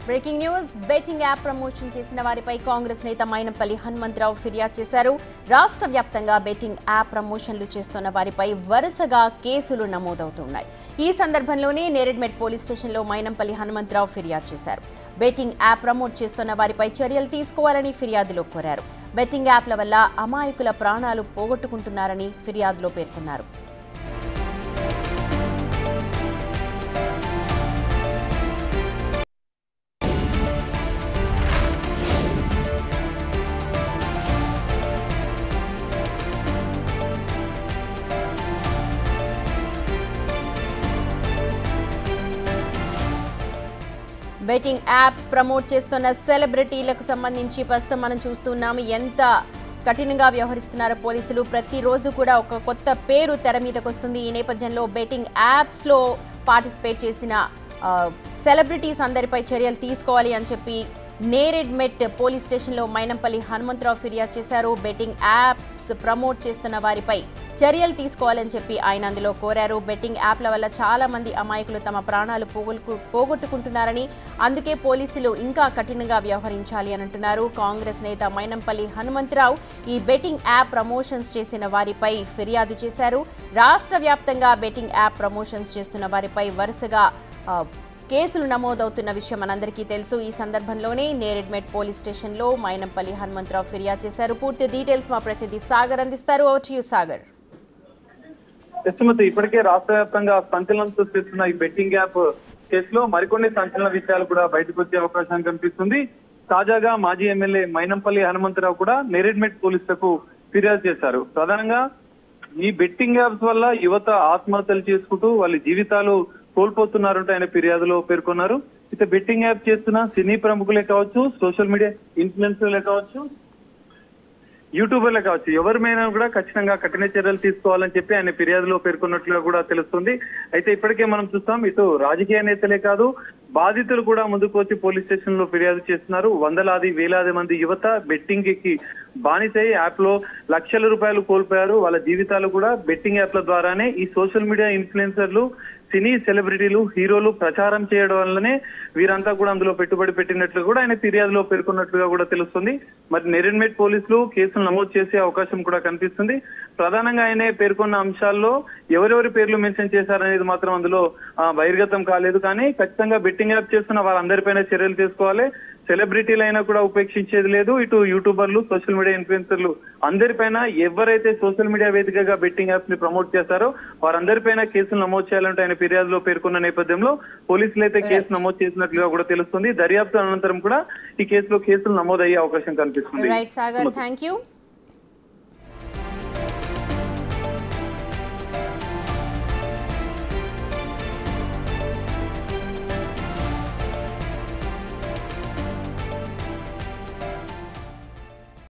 Breaking news betting app promotion చేసిన వారిపై కాంగ్రెస్ నేత మైనంపల్లి హనుమంతరావు ఫిర్యాదు చేశారు. రాష్ట్ర వ్యాప్తంగా బెట్టింగ్ యాప్ ప్రమోషన్లు చేస్తున్న వారిపై వరుసగా కేసులు నమోదవుతున్నాయి. ఈ సందర్భంలోనే నేరెడ్మెట్ పోలీస్ స్టేషన్లో మైనంపల్లి హనుమంతరావు ఫిర్యాదు చేశారు. బెట్టింగ్ యాప్ ప్రమోట్ చేస్తున్న వారిపై చర్యలు తీసుకోవాలని ఫిర్యాదులో కోరారు. బెట్టింగ్ యాప్ల వల్ల అమాయకుల ప్రాణాలు పోగొట్టుకుంటున్నారని ఫిర్యాదులో పేర్కొన్నారు. బెట్టింగ్ యాప్స్ ప్రమోట్ చేస్తున్న సెలబ్రిటీలకు సంబంధించి ప్రస్తుతం మనం చూస్తున్నాము ఎంత కఠినంగా వ్యవహరిస్తున్నారో పోలీసులు. ప్రతిరోజు కూడా ఒక కొత్త పేరు తెర మీదకి వస్తుంది. ఈ నేపథ్యంలో బెట్టింగ్ యాప్స్లో పార్టిసిపేట్ చేసిన సెలబ్రిటీస్ అందరిపై చర్యలు తీసుకోవాలి అని చెప్పి నేరెడ్మెట్ పోలీస్ స్టేషన్లో మైనంపల్లి హనుమంతరావు ఫిర్యాదు చేశారు. బెట్టింగ్ యాప్స్ ప్రమోట్ చేస్తున్న వారిపై చర్యలు తీసుకోవాలని చెప్పి ఆయన అందులో కోరారు. బెట్టింగ్ యాప్ల వల్ల చాలా మంది అమాయకులు తమ ప్రాణాలు పోగొట్టుకుంటున్నారని, అందుకే పోలీసులు ఇంకా కఠినంగా వ్యవహరించాలి అని అంటున్నారు. కాంగ్రెస్ నేత మైనంపల్లి హనుమంతరావు ఈ బెట్టింగ్ యాప్ ప్రమోషన్స్ చేసిన వారిపై ఫిర్యాదు చేశారు. రాష్ట్ర వ్యాప్తంగా బెట్టింగ్ యాప్ ప్రమోషన్స్ చేస్తున్న వారిపై వరుసగా కేసులు నమోదవుతున్న విషయం మనందరికీ తెలుసు. ఈ సందర్భంలోనే నేరెడ్మెట్ పోలీస్ స్టేషన్లో మైనంపల్లి హనుమంతరావు ఫిర్యాదు చేశారు. పూర్తి డీటెయిల్స్ మా ప్రతినిధి సాగర్ అందిస్తారు. Over to you Sagar. ఇప్పటికే రాష్ట్ర వ్యాప్తంగా సంచలనం సృష్టిస్తున్న ఈ బెట్టింగ్ యాప్ కేసులో మరికొన్ని సంచలన విషయాలు కూడా బయటకు వచ్చే అవకాశం కనిపిస్తుంది. తాజాగా మాజీ ఎమ్మెల్యే మైనంపల్లి హనుమంతరావు కూడా నేరెడ్మెట్ పోలీసులకు ఫిర్యాదు చేశారు. ప్రధానంగా ఈ బెట్టింగ్ యాప్స్ వల్ల యువత ఆత్మహత్యలు చేసుకుంటూ వాళ్ళ జీవితాలు కోల్పోతున్నారంటూ ఆయన ఫిర్యాదులో పేర్కొన్నారు. అయితే బెట్టింగ్ యాప్ చేస్తున్న సినీ ప్రముఖులే కావచ్చు, సోషల్ మీడియా ఇన్ఫ్లుయెన్సర్లే కావచ్చు, యూట్యూబర్లే కావచ్చు, ఎవరి మీద కూడా ఖచ్చితంగా కఠిన చర్యలు తీసుకోవాలని చెప్పి ఆయన ఫిర్యాదులో పేర్కొన్నట్లుగా కూడా తెలుస్తుంది. అయితే ఇప్పటికే మనం చూస్తాం, ఇటు రాజకీయ నేతలే కాదు బాధితులు కూడా ముందుకు వచ్చి పోలీస్ స్టేషన్ లో ఫిర్యాదు చేస్తున్నారు. వందలాది వేలాది మంది యువత బెట్టింగ్ కి బానిసై యాప్ లో లక్షల రూపాయలు కోల్పోయారు. వాళ్ళ జీవితాలు కూడా బెట్టింగ్ యాప్ల ద్వారానే ఈ సోషల్ మీడియా ఇన్ఫ్లుయెన్సర్లు, సినీ సెలబ్రిటీలు, హీరోలు ప్రచారం చేయడం వల్లనే వీరంతా కూడా అందులో పెట్టుబడి పెట్టినట్లు కూడా ఆయన ఫిర్యాదులో పేర్కొన్నట్లుగా కూడా తెలుస్తుంది. మరి నేరెడ్మెట్ పోలీసులు కేసులు నమోదు చేసే అవకాశం కూడా కనిపిస్తుంది. ప్రధానంగా ఆయనే పేర్కొన్న అంశాల్లో ఎవరెవరి పేర్లు మెన్షన్ చేశారనేది మాత్రం అందులో బహిర్గతం కాలేదు. కానీ ఖచ్చితంగా బెట్టింగ్ యాప్ చేస్తున్న వారందరిపైన చర్యలు తీసుకోవాలి. సెలబ్రిటీలైనా కూడా ఉపేక్షించేది లేదు. ఇటు యూట్యూబర్లు, సోషల్ మీడియా ఇన్ఫ్లుయెన్సర్లు అందరిపైన ఎవరైతే సోషల్ మీడియా వేదికగా బెట్టింగ్ యాప్స్ ని ప్రమోట్ చేస్తారో వారందరిపైన కేసులు నమోదు చేయాలంటే ఆయన ఫిర్యాదులో పేర్కొన్న నేపథ్యంలో పోలీసులు అయితే కేసు నమోదు చేసినట్లుగా కూడా తెలుస్తుంది. దర్యాప్తు అనంతరం కూడా ఈ కేసులో కేసులు నమోదయ్యే అవకాశం కనిపిస్తుంది.